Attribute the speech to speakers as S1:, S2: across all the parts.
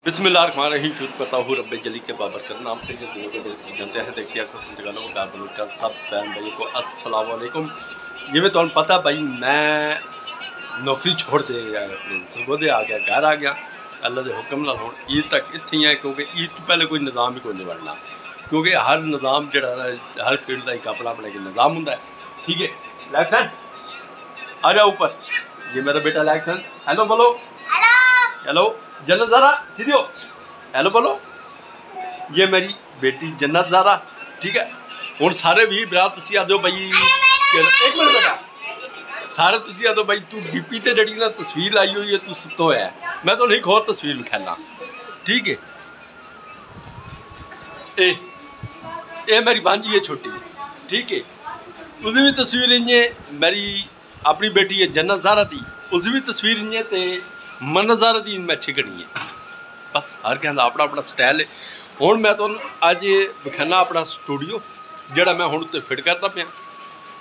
S1: बिस्मिल्लाहिर्रहमानिर्रहीम। शुरू करता हूँ रब्बे जली के बाबरकत नाम से जो दुनिया के जनते हैं देखते हैं का सब बहन भाई को अस्सलाम वालेकुम। जिमें तो पता भाई मैं नौकरी छोड़ दे अपने सरगोदे आ गया, घर आ गया अल्लाह के हुक्म नाल। हुण ईद तक इत्थे ही है क्योंकि ईद तो पहले कोई निज़ाम ही कोई नहीं बनना, क्योंकि हर निज़ाम जड़ा हर फील्ड का एक अपना अपना एक निज़ाम होंदा है। ठीक है लैक्सन आ जाओ ऊपर। ये मेरा बेटा लैक्सन, हेलो बोलो। हेलो जन्नत ज़ारा सीधी हो, हेलो बोलो। ये मेरी बेटी जन्नत ज़ारा। ठीक है हुण सारे भी भरा तुसीं आदो भाई, एक मिनट बेटा, सारे तुसीं आदो भाई तू डीपी ते जड़ी ना तस्वीर लाई हुई है तू सुतो है, मैं तो एक होर तस्वीर विखाना। ठीक है ए मेरी भांजी है छोटी। ठीक है उसकी भी तस्वीर इ'यां, मेरी अपनी बेटी है जन्नत ज़ारा दी, उसकी भी तस्वीर इ'यां ते मन्नत ज़ारा दी मैं छिकनी है। बस हर कहना अपना अपना स्टाइल है। हुण मैं तो अज विखाना अपना स्टूडियो जोड़ा मैं हुण उत्ते फिट करता पाया,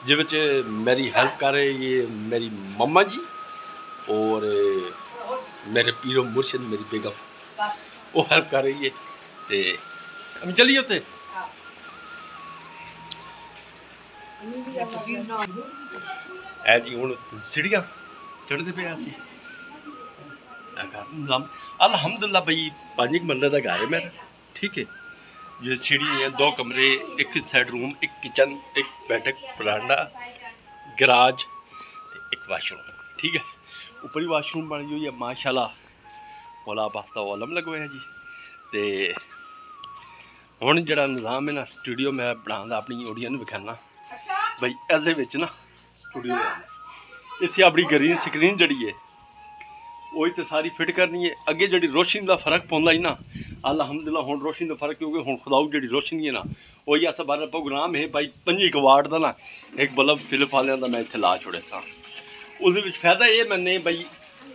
S1: जिस मेरी हेल्प कर रहे ये मेरी मम्मा जी और मेरे पीरो मुर्शिद मेरी बेगम, वो हेल्प कर रही है। तो हम चलिए उत्ते है जी। हुण सीढ़ियां चढ़ते पे असीं अल्हम्दुलिल्लाह भाई 5 मरले का घर है मेरा। ठीक है ये सीढ़ी है, 2 कमरे, एक साइड रूम, एक किचन, एक बैठक बरांडा, गराज, एक वाशरूम। ठीक है ऊपर ही वाशरूम बनी हुई है माशाल्लाह, ओला पास्ता ओलम लगे हैं जी। तो हुण जड़ा निज़ाम है ना स्टूडियो मैं बनांदा अपनी ऑडियंस विखाना भाई ऐसे ना स्टूडियो इत्थे अपनी ग्रीन स्क्रीन जड़ी है वही तो सारी फिट करनी है। अगे जी रोशनी का फर्क पौंदा ही ना अल्हम्दुलिल्लाह, हुण रोशनी का फर्क क्योंकि हुण खुदाऊ जी रोशनी है ना वही अस बार प्रोग्राम है भाई 25 वाट का ना एक बल्ब फिलिप वाले का मैं इत्थे ला छोड़े सा। उस फायदा ये मैंने भाई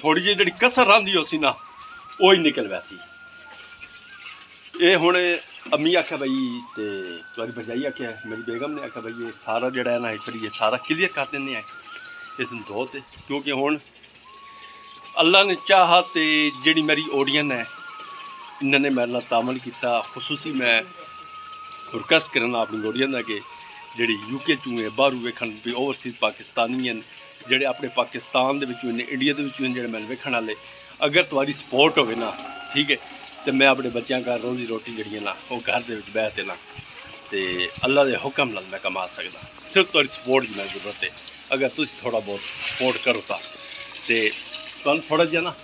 S1: थोड़ी जी जी कसर रही उसी ना वो ही निकल वैसी। ये हुण अम्मी आख्या भाई तो तुम्हारी भरजाई आख्या मेरी बेगम ने आख्या भाई ये सारा जड़ा है ना एक बार ये सारा क्लीयर कर दें इस दो ते, क्योंकि हुण अल्लाह ने चाहा तो जी मेरी ऑडियंस है इन्होंने मेरे नाल तामल किया। खसूसी मैं रिक्वेस्ट करना अपनी ऑडियंस है कि जी यूके चू है बाहरों वेखन भी ओवरसीज पाकिस्तानी हैं जोड़े अपने पाकिस्तान इंडिया के जो मैं वेखण वाले, अगर तुम्हारी सपोर्ट हो ना ठीक है तो मैं अपने बच्चों का रोजी रोटी जी ना वो घर के बह देना तो अल्लाह के हुक्म नाल मैं कमा सकदा। सिर्फ तुम्हारी सपोर्ट की मैं जरूरत है, अगर तुम थोड़ा बहुत सपोर्ट करो तो थोड़ा जहा ना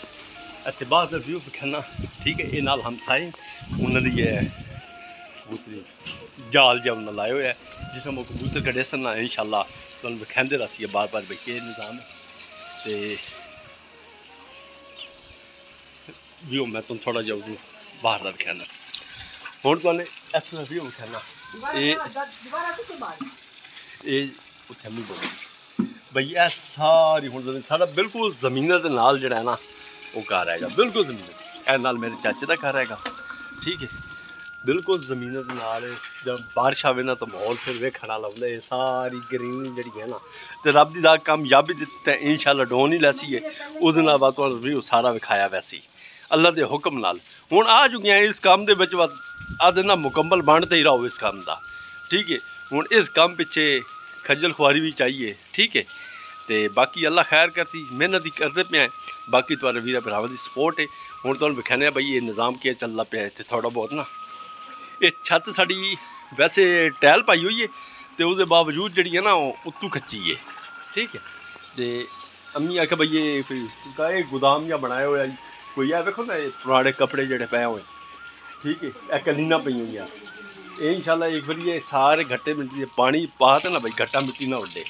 S1: इतने बाहर का व्यू विखाना। ठीक है ये नाल हमसाए उन्होंने ये कबूतरी जाल जहा उन्हें लाए हुए है जिसमें वो कबूतर कड़े सन इंशाल्लाह तो विखाते रही बार बार भाई के निज़ाम है। तो व्यू मैं तुम थोड़ा जहा बाहर का विखाना। हुण तुहानूं इस तरह व्यू विखाना ये उत्थे नहीं बोल भाई यह सारी हुण सारा बिल्कुल जमीन के नाल जड़ा है ना वो घर हैगा, बिल्कुल जमीन ए नाल मेरे चाचे का घर हैगा। ठीक है बिल्कुल जमीन के नाल जब बारिश आवे ना तो माहौल फिर वेखण वाला होंदा है। सारी ग्रीन जी है ना तो रब दी दा कामयाबी दित्ती इंशाल्लाह डोन ही लैसी है उस दिन बाद तुहानूं व्यू सारा विखाया वैसी अल्लाह के हुक्म नाल। हुण आ चुकियां इस काम दे विच अद ना मुकम्मल बनते ही रहो इस काम का। ठीक है हुण इस काम पिछे खज्जल खुआरी भी चाहिए। ठीक है तो बाकी अल्लाह खैर करती मेहनत ही करते पे, बाकी तुम्हारे वीर भरावां की सपोर्ट है। हुण तुहानूं विखाने भाई ये निज़ाम क्या चलता पाया इत्थे थोड़ा बहुत ना ये छत साड़ी वैसे टैल पाई हुई है तो उसके बावजूद जी है ना उत्तू खच्ची है। ठीक है तो अम्मी आखे भाई ये गोदाम जहा बनाया हुआ कोई है देखो ना पुराने कपड़े जोड़े पे हुए। ठीक है यह कलीना पई हुई है ये इंशाल्लाह एक बार ये सारे घट्टे मिट्टी पानी पाते ना भाई घट्टा मिट्टी ना उड्डे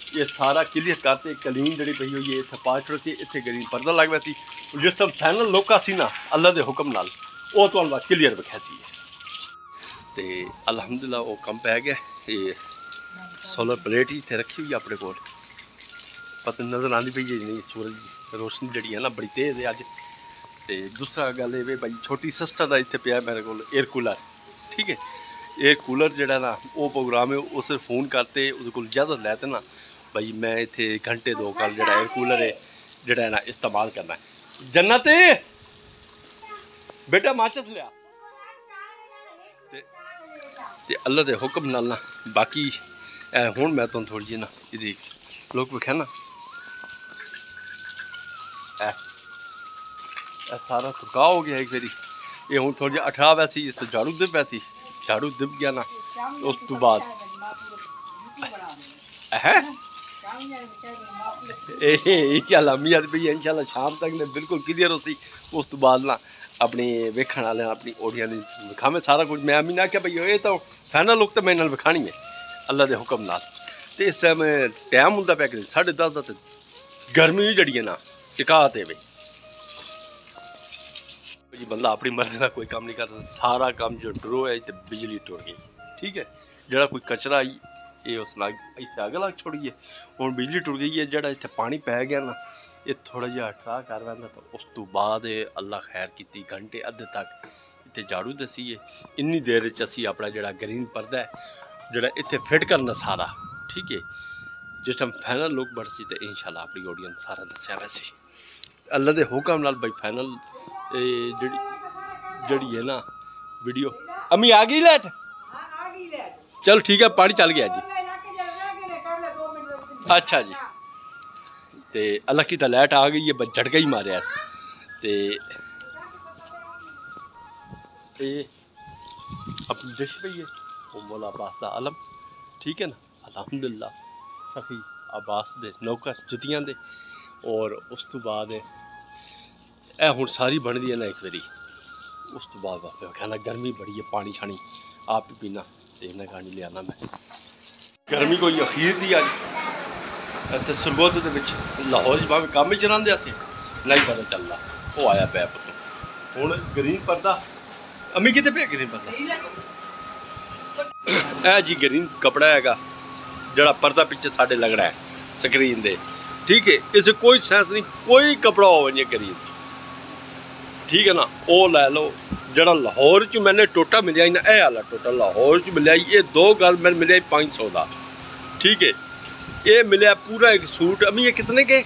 S1: ये सारा क्लीयर करते कलीन जी पी हुई है इतने पा छोड़ के इतने ग्रीन पर्दा लग वैसी जिस टाइम फाइनल लोका सी ना अल्लाह के हुक्म नाल वो तो अल्लाह क्लीयर विखाती है। तो अल्हम्दुलिल्लाह वो कम पै गया। ये सोलर प्लेट ही इतने रखी हुई अपने को पता नज़र आती पई है नहीं सूरज रोशनी जी है ना बड़ी तेज़ है अज। तो दूसरा गल ये भाई छोटी सिस्टर का इतने पिया मेरे को एयर कूलर। ठीक है एयर कूलर जोड़ा ना वो प्रोग्राम है उस फोन करते उसको इजाजत लैते ना भाई मैं इतने घंटे 2 कल जो एयर कूलर है जोड़ा ना इस्तेमाल करना है। जन्नत बेटा माचिस लिया ते अल्लाह के हुक्म नाल ना बाकी हुण मैं तुहानूं थोड़ी जी ना इहदी लोग विखा ना सारा सुका हो गया एक बारी ये हुण थोड़ी जी अठा वैसी इस झाड़ू दिप वैसी झाड़ू दिप गया ना उस तो बाद है लामिया पी इंशाल्लाह शाम तक ने बिल्कुल क्लियर होती उस तो बाद ना अपनी वेखण वाले अपनी ओडियां दी विखावे सारा कुछ मैं अम्मी ने आख्या भाई ये तो फाइनल लुक तो मैं इन्हां विखानी है अल्लाह के हुक्म नाल ते इस टाइम हुंदा पिया कि 10:30 दा ते गर्मी जड़ी है ना टिका ते वे जी बंदा अपनी मर्जी का कोई काम नहीं कर सकता सारा काम जो ड्रो है तो बिजली टुर गई ठीक है जरा कोई कचरा आई ये उस लाग इतने अग लग छोड़िए हुण बिजली टुर गई है जरा इतने पानी पै गया ना ये थोड़ा जिहा ठा कर वैंदा तो उस तो बाद अल्लाह खैर की घंटे अद्धे तक इतने झाड़ू दसीए इन्नी देर असी अपना जरा ग्रीन पर्दा है जरा इतने फिट करना सारा ठीक है जिस टाइम फाइनल लुक बढ़सी तो इंशाल्लाह अपनी ऑडियंस सारा दसिया वैसे अल्लाह के हुक्म नाल भाई फाइनल जड़ी है ना वीडियो अम्मी आ गई लाइट चलो ठीक है पानी चल गया जी अच्छा जी ते अल्लाह की तो लाइट आ गई है बस झटका ही मारिया ते अपनी डिश पई है वो मौला अब्बास दा आलम ठीक है ना अल्हम्दुलिल्लाह सखी अब्बास दे नौकर जुतियां दे और उस तो बाद हुण सारी बनदी है ना एक बारी उस तो बाद कहना गर्मी बड़ी है पानी शानी आप ही पीना देखना गानी ले आना मैं गर्मी कोई अखीर दी अज इतने सुरगोद लाहौर भावे कम ही चलाते अस नहीं पता चलता वो आया पै पुत हुण ग्रीन पर्दा अम्मी कितने पे ग्रीन पर्दा जी ग्रीन कपड़ा है जड़ा पर्दा पिछे साढ़े लगना है स्क्रीन दे ठीक है इसे कोई सेंस नहीं कोई कपड़ा हो ग्रीन ठीक है ना वो लै लो जड़ा लाहौर च मैंने टोटा मिलिया ना यह आला टोटा लाहौर च मिलिया ये 2 गज मैंने मिलिया 500 का ठीक है ये मिलिया पूरा एक सूट अम्मी ये कितने के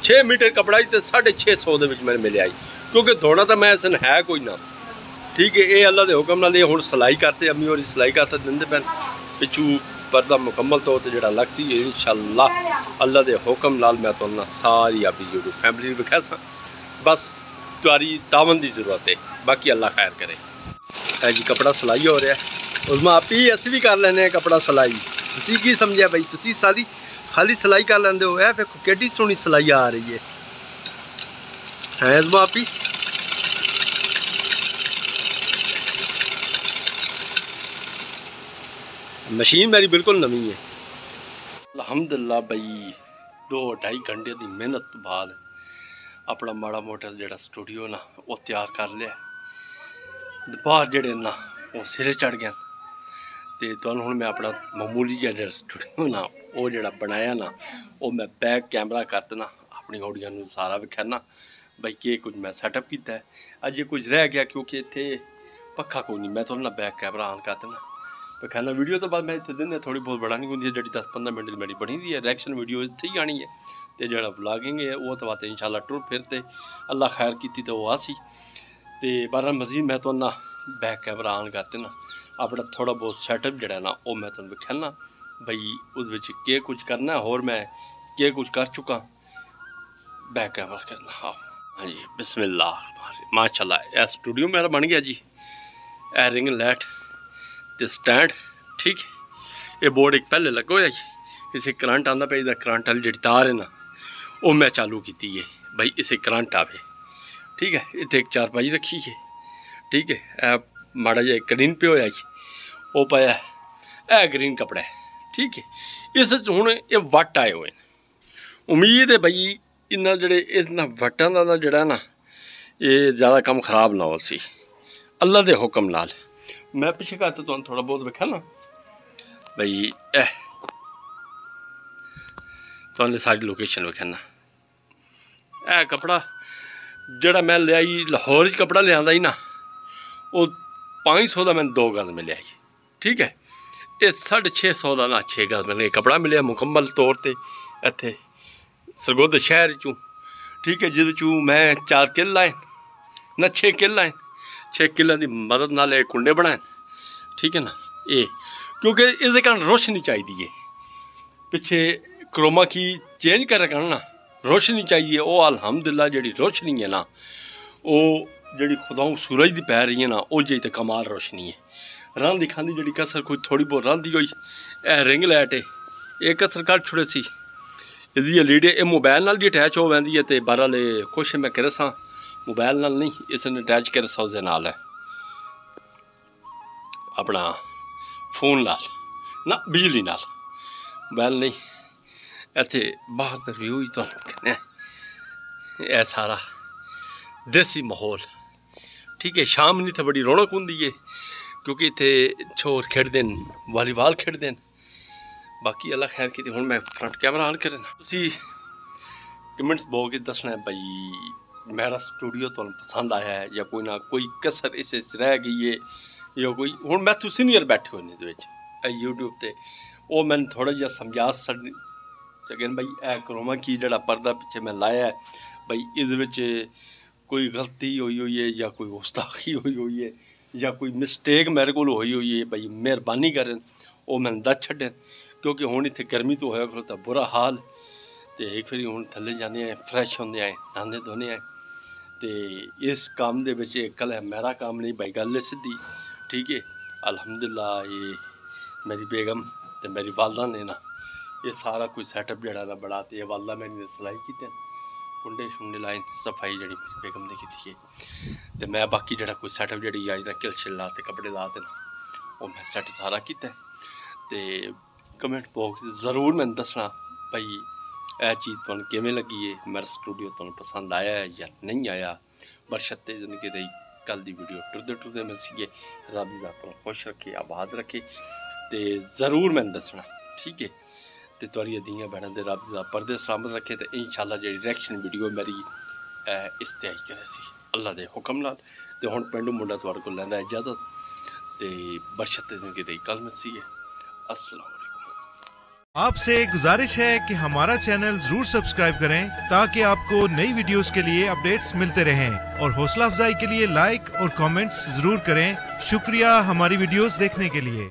S1: 6 मीटर कपड़ा ही तो 650 मैंने मिलिया क्योंकि धोना तो मैं इसन है कोई ना ठीक है ये अल्लाह के हुक्म नाल हुण सिलाई करते अम्मी और सिलाई करते देंदे पैन पिछू पर्दा मुकम्मल तौर पर जो लग सी इंशाअल्लाह अल्लाह के हुक्म नाल मैं तो सारी अपनी यूट्यूब फैमिली विखा सा बस तुम्हारी तावन की जरूरत है बाकी अल्लाह खैर करे जी कपड़ा सिलाई हो रहा है उसमें आप ही अस भी कर लें कपड़ा सिलाई तुसी की समझा भाई तुसी सारी खाली सिलाई कर लेंदे हो देखो केडी सोहनी सिलाई आ रही है इसमें आप ही मशीन मेरी बिल्कुल नवी है अल्हम्दुलिल्लाह भाई 2-2.5 घंटे की मेहनत तो बाद अपना माड़ा मोटा जो स्टूडियो ना वो तैयार कर लिया दोपहर जड़े ना वो सिरे चढ़ गए तो तुहानूं हुण मैं अपना मामूली जो स्टूडियो ना वो जो बनाया ना वो मैं बैक कैमरा कर देना अपनी ऑडियंस नूं सारा विखाना भाई के कुछ मैं सैटअप किया है अज कुछ रह गया क्योंकि इत्थे पक्खा कोई नहीं मैं तुहानूं बैक कैमरा ऑन कर देना विखाना वीडियो तो बाद मैं इतने दिन थोड़ी बहुत बड़ा नहीं होंगी जी 10-15 मिनट की मेरी बनी दी है रिएक्शन वीडियो इतने ही आनी है तो जो ब्लॉगिंग है वो तो बात इंशाल्लाह टुर फिरते अल्लाह खैर की तो वो आसी तो बारह मजीद मैं तो ना बैक कैमरा ऑन कर देना अपना थोड़ा बहुत सैटअप जड़ा ना वो मैं तुम विखाना भाई उस कुछ करना होर मैं के कुछ कर चुका बैक कैमरा करना हाँ हाँ जी बिस्मिल्लाह माशाल्लाह यह स्टूडियो मेरा बन गया जी ए रिंग लाइट तो स्टैंड ठीक है ये बोर्ड एक पहले लगा हुआ जी इसे करंट आंदा पे करंट वाली जी तार है ना वो मैं चालू की है भाई इसे करंट आवे ठीक है इतने एक चारपाई रखी है ठीक है माड़ा जहा ग्रीन पे होया जी वो पाया है ग्रीन कपड़ा है ठीक है इस हुण ये वट आए हुए उम्मीद है भाई इन्ना जड़े इन्होंने वटां का जड़ा ना ये ज़्यादा काम खराब ना हो सी अल्लाह के हुक्म नाल मैं पिछले घर तो थोड़ा बहुत विखा ना भाई तुहानूं सारी लोकेशन विखाना कपड़ा जड़ा मैं लिया लाहौर कपड़ा लिया ही ना वो 500 का मैंने 2 गज मिले ठीक है ये 650 का ना 6 गज मैंने कपड़ा मिले मुकम्मल तौर पर इत्थे सरगोद शहर चूँ ठीक है, जिस मैं 4 किल लाए ना 6 किल लाए, 6 किलों की मदद नाल कुंडे बनाए, ठीक है ना। ये क्योंकि इस कारण रोशनी चाहिए, पिछे क्रोमा की चेंज कर रखा ना, रोशनी चाहिए। वो अल्हम्दुलिल्लाह जी रोशनी है ना, वो जी खुदाऊ सूरज की पै रही है ना, वो जी तो कमाल रोशनी है। रंधी खांदी जी कसर कोई थोड़ी बहुत रंधी हुई, रिंग लाइट है ये कसर कट छुड़े सी, इसकी एलईडी ये मोबाइल नाल भी अटैच हो वैंदी है। तो बहरहाल कुछ मैं करे सा मोबाइल नाल नहीं, इसने अटैच करे सा उसके नाल है अपना फोन नाल ना, बिजली नाल, मोबाइल नहीं। इत्थे बाहर का व्यू ही तो यह सारा देसी माहौल, ठीक है। शाम नहीं तो बड़ी रौनक होंगी है, क्योंकि इतने छोर खेडते हैं, वालीबॉल खेडते हैं। बाकी अल्लाह खैर की हुण मैं फ्रंट कैमरा ऑन करना, तुसी कमेंट्स बोल के दसना है भाई मेरा स्टूडियो तुहानू पसंद आया है या कोई ना कोई कसर इस रह गई है, या कोई हुण मैं तो सीनियर बैठे हुए ने यूट्यूब ते, वो मैंने थोड़ा जिहा समझा सकें भाई ए क्रोमा की जड़ा पर्दा पिछे मैं लाया है भाई इस कोई गलती हुई है या कोई गुस्ताखी हुई है या कोई मिसटेक मेरे को हुई है, भाई मेहरबानी करें वो मैंने दस छड्डन। क्योंकि हुण इत्थे गर्मी तो होया खलोता बुरा हाल, तो एक फिर हुण थल्ले जाने आए, फ्रैश होंदे आए, नहांदे धोने आए। तो इस काम दे विच कल है मेरा काम नहीं भाई, गल सीधी, ठीक है। अल्हम्दुलिल्लाह ये मेरी बेगम तो मेरी वालदा ने ना ये सारा कुछ सैटअप जड़ा ना बड़ा, तो ये वालदा मैंने सिलाई की, कुंडे शुंडे लाए, सफाई जड़ी मेरी बेगम ने की है। तो मैं बाकी जड़ा कोई सैटअप जड़ी आई ना किल शिल ला कपड़े ला ना, वो मैं सैट सारा किया। तो कमेंट बॉक्स ज़रूर मैंने दसना भाई यह चीज़ तुहानू किवें लगी है, मेरा स्टूडियो तुहानू पसंद आया है या नहीं आया। बशर्ते जिंदगी रही कल की वीडियो टुरदे टुरदे में सीगे, रब दा अपना खुश रखे आबाद रखे, तो ज़रूर मैंने दसना, ठीक है। तो तुहाड़ियां धीआं भैणां दे रब दा परदे सलामत रखे, तो इंशाअल्लाह जी रिएक्शन वीडियो मेरी इस ते आई करे सी अल्लाह दे हुक्म नाल। तो हुण पिंडू मुंडा तुहाड़े कोल लैंदा इजाजत, तो बशर्ते जिंदगी रही कल में सीगे। अस्सलाम वालेकुम।
S2: आपसे गुजारिश है कि हमारा चैनल जरूर सब्सक्राइब करें ताकि आपको नई वीडियोस के लिए अपडेट्स मिलते रहें, और हौसला अफजाई के लिए लाइक और कमेंट्स जरूर करें। शुक्रिया हमारी वीडियोस देखने के लिए।